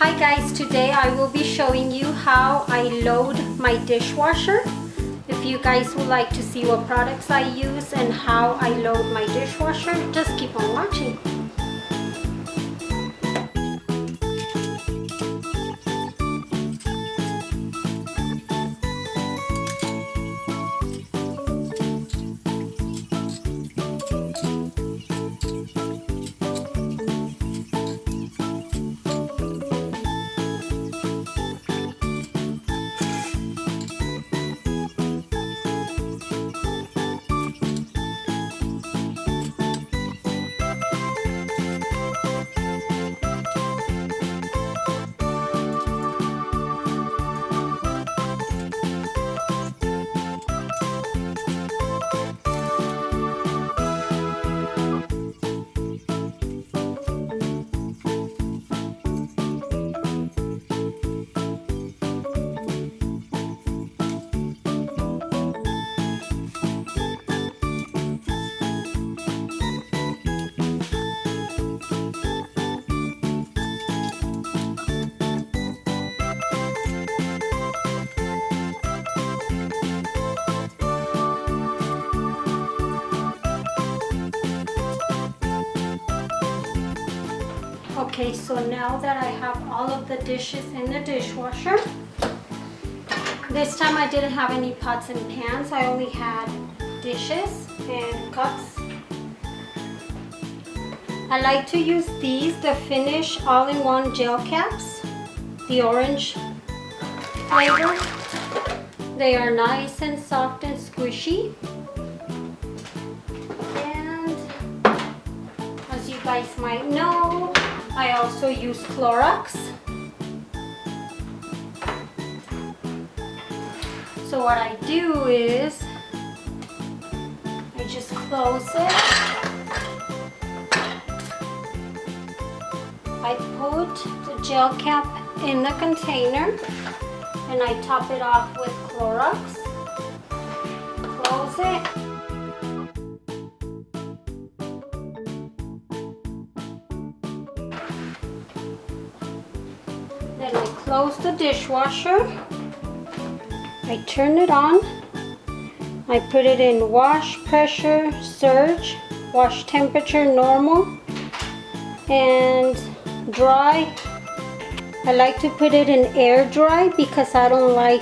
Hi guys, today I will be showing you how I load my dishwasher. If you guys would like to see what products I use and how I load my dishwasher, just keep on watching. Okay, so now that I have all of the dishes in the dishwasher, this time I didn't have any pots and pans. I only had dishes and cups. I like to use these, the Finish all-in-one gel caps, the orange flavor. They are nice and soft and squishy. And as you guys might know, I also use Clorox. So what I do is I just close it. I put the gel cap in the container and I top it off with Clorox. Close it. Then I close the dishwasher. I turn it on. I put it in wash pressure surge, wash temperature normal, and dry. I like to put it in air dry because I don't like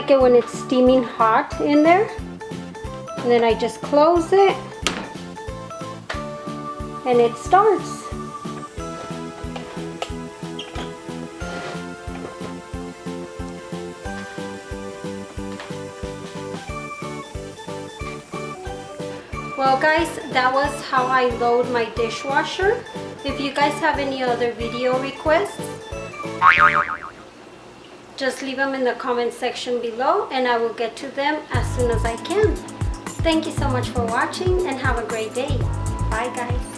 it when it's steaming hot in there. And then I just close it and it starts. Well guys, that was how I load my dishwasher. If you guys have any other video requests, just leave them in the comment section below and I will get to them as soon as I can. Thank you so much for watching and have a great day. Bye guys.